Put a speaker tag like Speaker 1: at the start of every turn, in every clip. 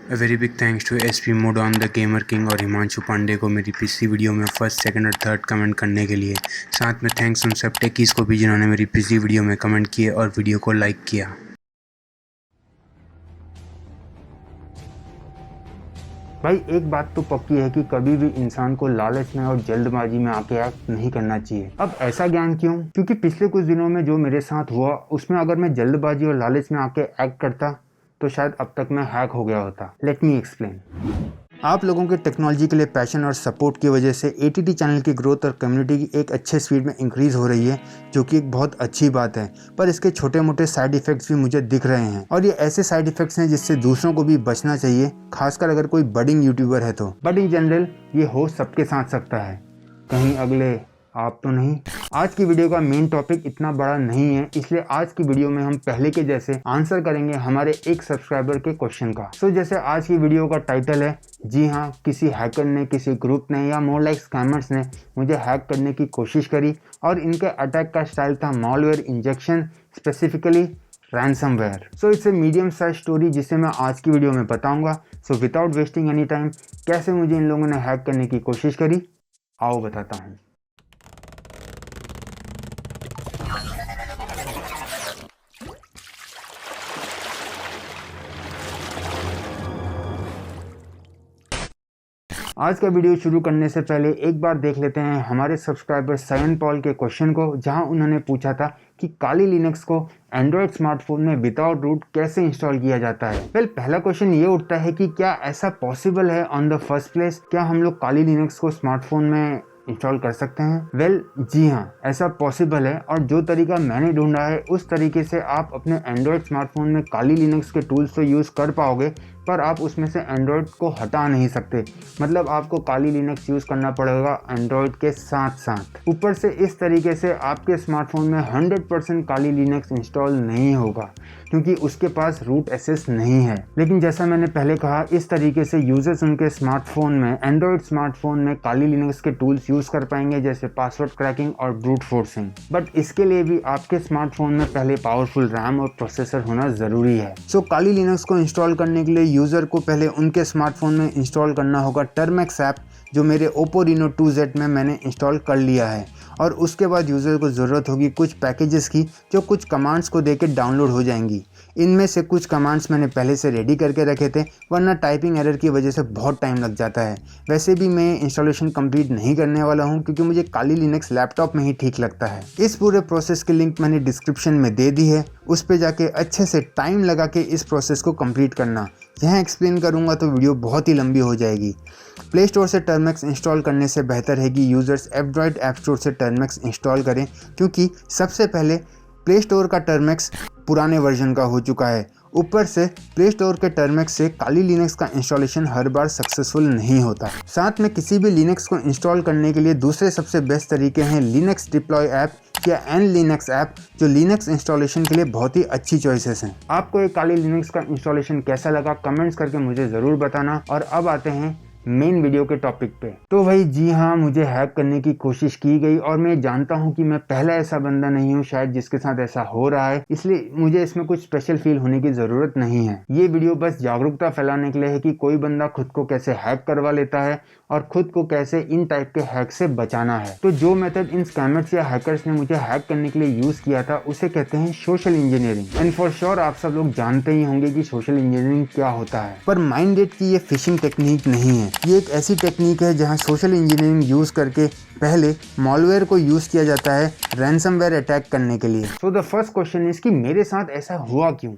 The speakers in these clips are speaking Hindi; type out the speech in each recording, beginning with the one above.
Speaker 1: A very big thanks to SP Mode on the Gamer King और हिमांशु पांडे को मेरी पिछली वीडियो में फर्स्ट, सेकंड और थर्ड कमेंट करने के लिए। साथ में थैंक्स उन सब टेकीज़ को भी जिन्होंने मेरी पिछली वीडियो में कमेंट किए और वीडियो को लाइक किया।
Speaker 2: भाई एक बात तो पक्की है कि कभी भी इंसान को लालच में और जल्दबाजी में आके एक्ट नहीं करना चाहिए। अब ऐसा ज्ञान क्यों? क्योंकि पिछले कुछ दिनों में जो मेरे साथ हुआ उसमें अगर मैं जल्दबाजी और लालच में आके एक्ट करता तो शायद अब तक मैं हैक हो गया होता। Let me explain. आप लोगों के टेक्नोलॉजी के लिए पैशन और सपोर्ट की वजह से ATT चैनल की ग्रोथ और कम्युनिटी की एक अच्छे स्पीड में इंक्रीज हो रही है, जो कि एक बहुत अच्छी बात है। पर इसके छोटे मोटे साइड इफेक्ट्स भी मुझे दिख रहे हैं और ये ऐसे साइड इफेक्ट्स हैं जिससे दूसरों को भी बचना चाहिए, खासकर अगर कोई बडिंग यूट्यूबर है तो। बट इन जनरल ये हो सबके साथ सकता है, कहीं अगले आप तो नहीं। आज की वीडियो का मेन टॉपिक इतना बड़ा नहीं है, इसलिए आज की वीडियो में हम पहले के जैसे आंसर करेंगे हमारे एक सब्सक्राइबर के क्वेश्चन का। सो जैसे आज की वीडियो का टाइटल है, जी हाँ, किसी हैकर ने, किसी ग्रुप ने या मोर लाइक स्कैमर्स ने मुझे हैक करने की कोशिश करी और इनके अटैक का स्टाइल था malware injection, specifically ransomware. So it's a medium size story जिसे मैं आज की वीडियो में बताऊंगा। So without wasting any time, कैसे मुझे इन लोगों ने हैक करने की कोशिश करी, आओ बताता हूँ। आज का वीडियो शुरू करने से पहले एक बार देख लेते हैं हमारे सब्सक्राइबर सयन पॉल के क्वेश्चन को, जहां उन्होंने पूछा था कि काली लिनक्स को एंड्रॉयड स्मार्टफोन में विदाउट रूट कैसे इंस्टॉल किया जाता है। पहला क्वेश्चन ये उठता है कि क्या ऐसा पॉसिबल है ऑन द फर्स्ट प्लेस? क्या हम लोग काली लिनक्स को स्मार्टफोन में इंस्टॉल कर सकते हैं? जी हाँ, ऐसा पॉसिबल है और जो तरीका मैंने ढूंढा है उस तरीके से आप अपने एंड्रॉयड स्मार्टफोन में काली लिनक्स के टूल्स तो यूज़ कर पाओगे, पर आप उसमें से एंड्रॉयड को हटा नहीं सकते। मतलब आपको काली लिनक्स यूज़ करना पड़ेगा एंड्रॉयड के साथ साथ। ऊपर से इस तरीके से आपके स्मार्टफोन में 100% काली लिनक्स इंस्टॉल नहीं होगा, क्योंकि उसके पास रूट एक्सेस नहीं है। लेकिन जैसा मैंने पहले कहा, इस तरीके से यूजर्स उनके स्मार्टफोन में, एंड्रॉयड स्मार्टफोन में काली लिनक्स के टूल्स यूज़ कर पाएंगे, जैसे पासवर्ड क्रैकिंग और ब्रूट फोर्सिंग। बट इसके लिए भी आपके स्मार्टफोन में पहले पावरफुल रैम और प्रोसेसर होना ज़रूरी है। सो काली लिनक्स को इंस्टॉल करने के लिए यूज़र को पहले उनके स्मार्टफोन में इंस्टॉल करना होगा टर्मेक्स ऐप, जो मेरे Oppo Reno 2Z में मैंने इंस्टॉल कर लिया है। और उसके बाद यूज़र को ज़रूरत होगी कुछ पैकेजेस की, जो कुछ कमांड्स को देके डाउनलोड हो जाएंगी। इनमें से कुछ कमांड्स मैंने पहले से रेडी करके रखे थे, वरना टाइपिंग एरर की वजह से बहुत टाइम लग जाता है। वैसे भी मैं इंस्टॉलेशन कंप्लीट नहीं करने वाला हूं, क्योंकि मुझे काली लिनक्स लैपटॉप में ही ठीक लगता है। इस पूरे प्रोसेस की लिंक मैंने डिस्क्रिप्शन में दे दी है, उस पर जाके अच्छे से टाइम लगा के इस प्रोसेस को कंप्लीट करना। यहाँ एक्सप्लेन करूँगा तो वीडियो बहुत ही लंबी हो जाएगी। प्ले स्टोर से टर्मेक्स इंस्टॉल करने से बेहतर है कि यूज़र्स एंड्रॉयड ऐप स्टोर से टर्मेक्स इंस्टॉल करें, क्योंकि सबसे पहले प्ले स्टोर का टर्मेक्स पुराने वर्जन का हो चुका है। ऊपर से प्ले स्टोर के टर्मेक्स से काली लिनक्स का इंस्टॉलेशन हर बार सक्सेसफुल नहीं होता। साथ में किसी भी लिनक्स को इंस्टॉल करने के लिए दूसरे सबसे बेस्ट तरीके हैं लिनक्स डिप्लॉय ऐप या nlinux ऐप, जो लिनक्स इंस्टॉलेशन के लिए बहुत ही अच्छी चॉइसेस हैं। आपको एक काली लिनक्स का इंस्टॉलेशन कैसा लगा कमेंट्स करके मुझे ज़रूर बताना। और अब आते हैं मेन वीडियो के टॉपिक पे। तो भाई जी हाँ, मुझे हैक करने की कोशिश की गई और मैं जानता हूँ कि मैं पहला ऐसा बंदा नहीं हूँ शायद जिसके साथ ऐसा हो रहा है, इसलिए मुझे इसमें कुछ स्पेशल फील होने की ज़रूरत नहीं है। ये वीडियो बस जागरूकता फैलाने के लिए है कि कोई बंदा खुद को कैसे हैक करवा लेता है और खुद को कैसे इन टाइप के हैक से बचाना है। तो जो मेथड इन स्कैमर्स या हैकर्स ने मुझे हैक करने के लिए यूज़ किया था उसे कहते हैं social engineering. And for sure आप सब लोग जानते ही होंगे कि सोशल इंजीनियरिंग क्या होता है। पर माइंडेड की ये फिशिंग टेक्निक नहीं है, ये एक ऐसी टेक्निक है जहां सोशल इंजीनियरिंग यूज़ करके पहले मॉलवेयर को यूज़ किया जाता है रैंसमवेयर अटैक करने के लिए। So the first question is कि मेरे साथ ऐसा हुआ क्यों?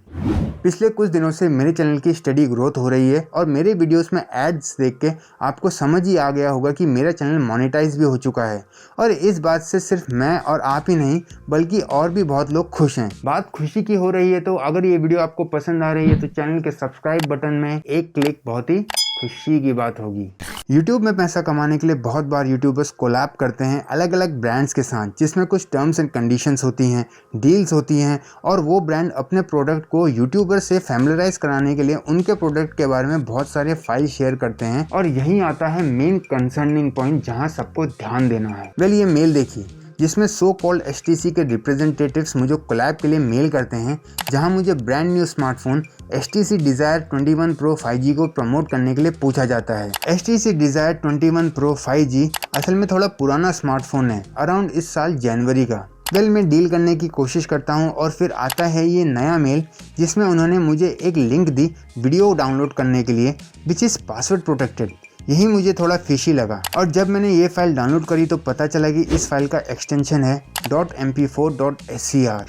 Speaker 2: पिछले कुछ दिनों से मेरे चैनल की स्टडी ग्रोथ हो रही है और मेरे वीडियोस में एड्स देख के आपको समझ ही आ गया होगा कि मेरा चैनल मोनेटाइज भी हो चुका है। और इस बात से सिर्फ मैं और आप ही नहीं, बल्कि और भी बहुत लोग खुश हैं। बात खुशी की हो रही है, तो अगर ये वीडियो आपको पसंद आ रही है तो चैनल के सब्सक्राइब बटन में एक क्लिक बहुत ही खुशी की बात होगी। YouTube में पैसा कमाने के लिए बहुत बार यूट्यूबर्स कोलैब करते हैं अलग अलग ब्रांड्स के साथ, जिसमें कुछ टर्म्स एंड कंडीशंस होती हैं, डील्स होती हैं, और वो ब्रांड अपने प्रोडक्ट को यूट्यूबर से फैमिलराइज कराने के लिए उनके प्रोडक्ट के बारे में बहुत सारे फाइल शेयर करते हैं। और यहीं आता है मेन कंसर्निंग पॉइंट जहां सबको ध्यान देना है। ये मेल देखिए, जिसमें सो कॉल्ड HTC के रिप्रेजेंटेटिव्स मुझे कोलैब के लिए मेल करते हैं, जहां मुझे brand new smartphone HTC Desire 21 Pro 5G को प्रमोट करने के लिए पूछा जाता है। HTC Desire 21 Pro 5G असल में थोड़ा पुराना स्मार्टफोन है, अराउंड इस साल जनवरी का। मैं डील करने की कोशिश करता हूं और फिर आता है ये नया मेल, जिसमें उन्होंने मुझे एक लिंक दी वीडियो डाउनलोड करने के लिए, विच इज़ पासवर्ड प्रोटेक्टेड। यही मुझे थोड़ा फिशी लगा और जब मैंने ये फाइल डाउनलोड करी तो पता चला कि इस फाइल का एक्सटेंशन है .mp4.scr।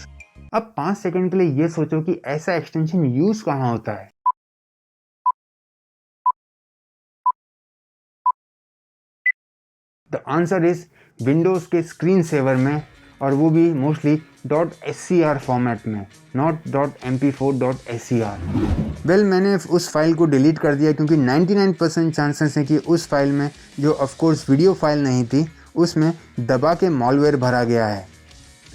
Speaker 2: अब 5 सेकंड के लिए ये सोचो कि ऐसा एक्सटेंशन यूज कहाँ होता है। द आंसर इज विंडोज के स्क्रीन सेवर में, और वो भी मोस्टली .scr फॉर्मेट में, नॉट .mp4.scr। मैंने उस फाइल को डिलीट कर दिया क्योंकि 99% चांसेस हैं कि उस फाइल में, जो ऑफकोर्स वीडियो फाइल नहीं थी, उसमें दबा के मॉलवेयर भरा गया है।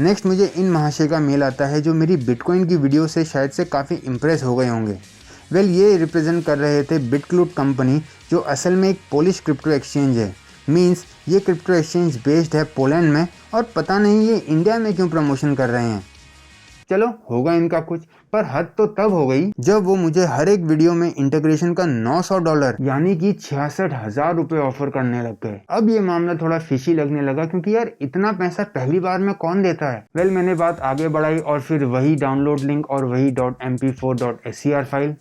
Speaker 2: नेक्स्ट मुझे इन महाशय का मेल आता है, जो मेरी बिटकॉइन की वीडियो से शायद से काफ़ी इम्प्रेस हो गए होंगे। ये रिप्रेजेंट कर रहे थे बिटक्लूड कंपनी, जो असल में एक पोलिश क्रिप्टो एक्सचेंज है। मीन्स ये क्रिप्टो एक्सचेंज बेस्ड है पोलैंड में, और पता नहीं ये इंडिया में क्यों प्रमोशन कर रहे हैं। चलो होगा इनका कुछ, पर हद तो तब हो गई जब वो मुझे हर एक वीडियो में इंटीग्रेशन का $900 यानी कि 66,000 रुपये ऑफर करने लग गए। अब ये मामला थोड़ा फिशी लगने लगा, क्योंकि यार इतना पैसा पहली बार में कौन देता है। मैंने बात आगे बढ़ाई और फिर वही डाउनलोड लिंक और वही .mp4.scr file,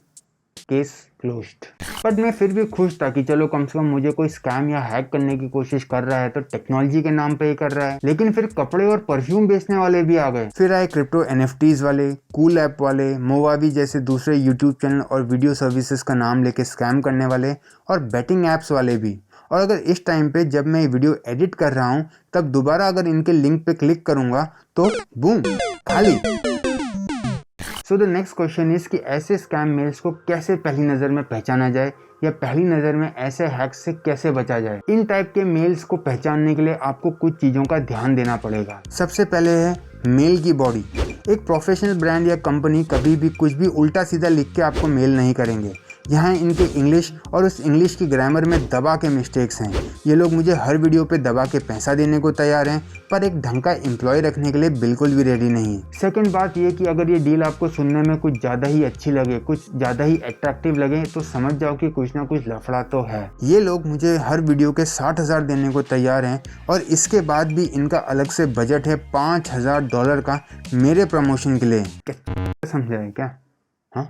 Speaker 2: case closed. But मैं फिर भी खुश था कि चलो कम से कम मुझे कोई स्कैम या हैक करने की कोशिश कर रहा है तो टेक्नोलॉजी के नाम पे ही कर रहा है। लेकिन फिर कपड़े और परफ्यूम बेचने वाले भी आ गए। फिर आए क्रिप्टो NFTs वाले, कूल ऐप वाले, मोवावी जैसे दूसरे यूट्यूब चैनल और वीडियो सर्विसेज का नाम लेके स्कैम करने वाले, और बैटिंग ऐप्स वाले भी। और अगर इस टाइम पे जब मैं वीडियो एडिट कर रहा हूँ तब दोबारा अगर इनके लिंक पे क्लिक करूंगा तो बूम, खाली। So the next question is कि ऐसे स्कैम मेल्स को कैसे पहली नज़र में पहचाना जाए, या पहली नज़र में ऐसे हैक्स से कैसे बचा जाए। इन टाइप के मेल्स को पहचानने के लिए आपको कुछ चीज़ों का ध्यान देना पड़ेगा। सबसे पहले है मेल की बॉडी। एक प्रोफेशनल ब्रांड या कंपनी कभी भी कुछ भी उल्टा सीधा लिख के आपको मेल नहीं करेंगे। यहाँ इनके इंग्लिश और उस इंग्लिश की ग्रामर में दबा के मिस्टेक्स हैं। ये लोग मुझे हर वीडियो पे दबा के पैसा देने को तैयार हैं, पर एक ढंग का एम्प्लॉय रखने के लिए बिल्कुल भी रेडी नहीं है। सेकंड बात ये कि अगर ये डील आपको सुनने में कुछ ज़्यादा ही अच्छी लगे, कुछ ज़्यादा ही अट्रैक्टिव लगे, तो समझ जाओ कि कुछ ना कुछ लफड़ा तो है। ये लोग मुझे हर वीडियो के 60,000 देने को तैयार हैं, और इसके बाद भी इनका अलग से बजट है $5,000 का मेरे प्रमोशन के लिए। समझाए क्या? हाँ।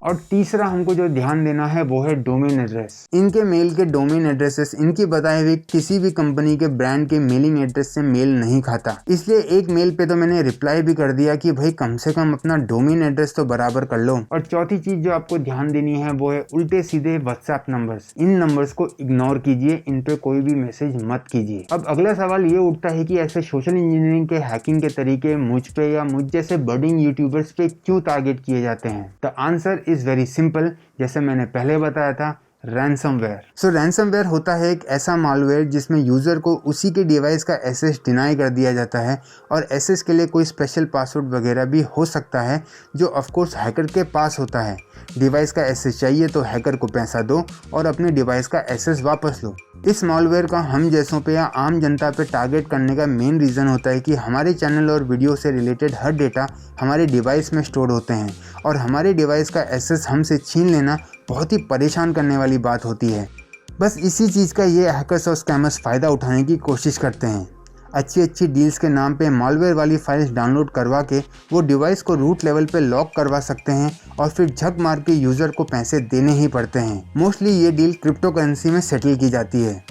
Speaker 2: और तीसरा हमको जो ध्यान देना है वो है डोमेन एड्रेस। इनके मेल के डोमेन एड्रेसेस इनकी बताए हुए किसी भी कंपनी के ब्रांड के मेलिंग एड्रेस से मेल नहीं खाता। इसलिए एक मेल पे तो मैंने रिप्लाई भी कर दिया कि भाई कम से कम अपना डोमेन एड्रेस तो बराबर कर लो। और चौथी चीज जो आपको ध्यान देनी है वो है उल्टे सीधे व्हाट्सएप नंबर्स। इन नंबर्स को इग्नोर कीजिए, इन पे कोई भी मैसेज मत कीजिए। अब अगला सवाल ये उठता है कि ऐसे सोशल इंजीनियरिंग के हैकिंग के तरीके मुझ पे या मुझ जैसे बर्डिंग यूट्यूबर्स पे क्यों टारगेट किए जाते हैं। The answer is very simple, जैसे मैंने पहले बताया था, रैंसमवेयर। सो रैंसमवेयर होता है एक ऐसा मालवेयर जिसमें यूजर को उसी के डिवाइस का एक्सेस डिनाई कर दिया जाता है, और एक्सेस के लिए कोई स्पेशल पासवर्ड वगैरह भी हो सकता है जो ऑफकोर्स हैकर के पास होता है। डिवाइस का एक्सेस चाहिए तो हैकर को पैसा दो और अपने डिवाइस का एक्सेस वापस लो। इस मॉलवेयर का हम जैसों पे या आम जनता पे टारगेट करने का मेन रीज़न होता है कि हमारे चैनल और वीडियो से रिलेटेड हर डेटा हमारे डिवाइस में स्टोर होते हैं, और हमारे डिवाइस का एक्सेस हमसे छीन लेना बहुत ही परेशान करने वाली बात होती है। बस इसी चीज़ का ये हैकर्स और स्कैमर्स फ़ायदा उठाने की कोशिश करते हैं। अच्छी डील्स के नाम पे मालवेयर वाली फाइल्स डाउनलोड करवा के वो डिवाइस को रूट लेवल पे लॉक करवा सकते हैं, और फिर झक मार के यूज़र को पैसे देने ही पड़ते हैं। मोस्टली ये डील क्रिप्टो करेंसी में सेटल की जाती है।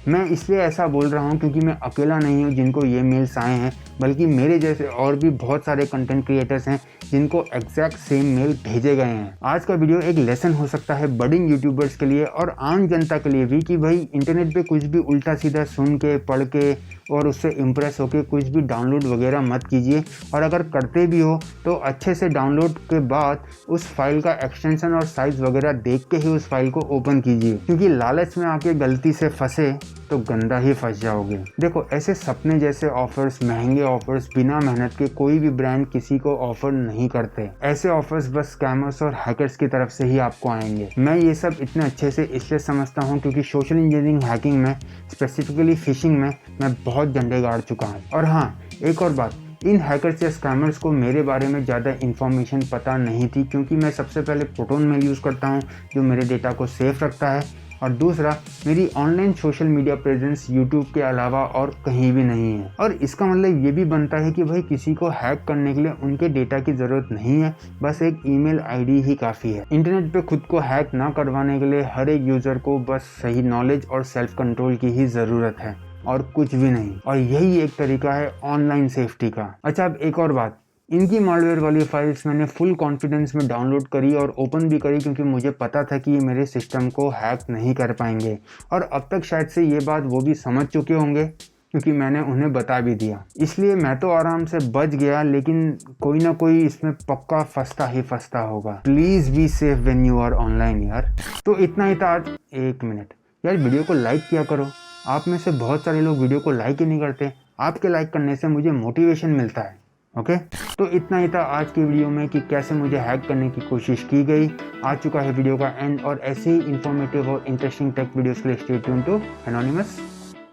Speaker 2: मैं इसलिए ऐसा बोल रहा हूँ क्योंकि मैं अकेला नहीं हूँ जिनको ये मेल्स आए हैं, बल्कि मेरे जैसे और भी बहुत सारे कंटेंट क्रिएटर्स हैं जिनको एग्जैक्ट सेम मेल भेजे गए हैं। आज का वीडियो एक लेसन हो सकता है बडिंग यूट्यूबर्स के लिए और आम जनता के लिए भी कि भाई इंटरनेट पे कुछ भी उल्टा सीधा सुन के पढ़ के और उससे इम्प्रेस होके कुछ भी डाउनलोड वगैरह मत कीजिए, और अगर करते भी हो तो अच्छे से डाउनलोड के बाद उस फाइल का एक्सटेंशन और साइज़ वगैरह देख के ही उस फाइल को ओपन कीजिए, क्योंकि लालच में आके गलती से फंसे तो गंदा ही फंस जाओगे। देखो, ऐसे सपने जैसे ऑफर्स, महंगे ऑफर्स बिना मेहनत के कोई भी ब्रांड किसी को ऑफर नहीं करते। ऐसे ऑफर्स बस स्कैमर्स और हैकर्स की तरफ से ही आपको आएंगे। मैं ये सब इतने अच्छे से इसलिए समझता हूँ क्योंकि सोशल इंजीनियरिंग, हैकिंग में, स्पेसिफिकली फिशिंग में मैं बहुत झंडे गाड़ चुका हूँ। और हाँ, एक और बात, इन हैकर्स या स्कैमर्स को मेरे बारे में ज़्यादा इन्फॉर्मेशन पता नहीं थी क्योंकि मैं सबसे पहले प्रोटोन मेल यूज़ करता हूँ जो मेरे डेटा को सेफ रखता है, और दूसरा, मेरी online social media presence YouTube के अलावा और कहीं भी नहीं है। और इसका मतलब ये भी बनता है कि भाई किसी को हैक करने के लिए उनके डेटा की ज़रूरत नहीं है, बस एक ईमेल आईडी ही काफ़ी है। इंटरनेट पे खुद को हैक ना करवाने के लिए हर एक यूज़र को बस सही नॉलेज और सेल्फ कंट्रोल की ही ज़रूरत है और कुछ भी नहीं। और यही एक तरीका है ऑनलाइन सेफ्टी का। अच्छा, अब एक और बात, इनकी मालवेयर वाली फाइल्स मैंने फुल कॉन्फिडेंस में डाउनलोड करी और ओपन भी करी क्योंकि मुझे पता था कि ये मेरे सिस्टम को हैक नहीं कर पाएंगे। और अब तक शायद से ये बात वो भी समझ चुके होंगे क्योंकि मैंने उन्हें बता भी दिया, इसलिए मैं तो आराम से बच गया, लेकिन कोई ना कोई इसमें पक्का फंसता ही फंसता होगा। Please be safe when you are online यार। तो इतना ही था आज। एक मिनट यार, वीडियो को लाइक किया करो। आप में से बहुत सारे लोग वीडियो को लाइक ही नहीं करते। आपके लाइक करने से मुझे मोटिवेशन मिलता है। ओके, तो इतना ही था आज की वीडियो में कि कैसे मुझे हैक करने की कोशिश की गई। आ चुका है वीडियो का एंड, और ऐसे ही इंफॉर्मेटिव और इंटरेस्टिंग टेक वीडियोस के लिए stay tune to anonymous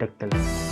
Speaker 2: tech tell.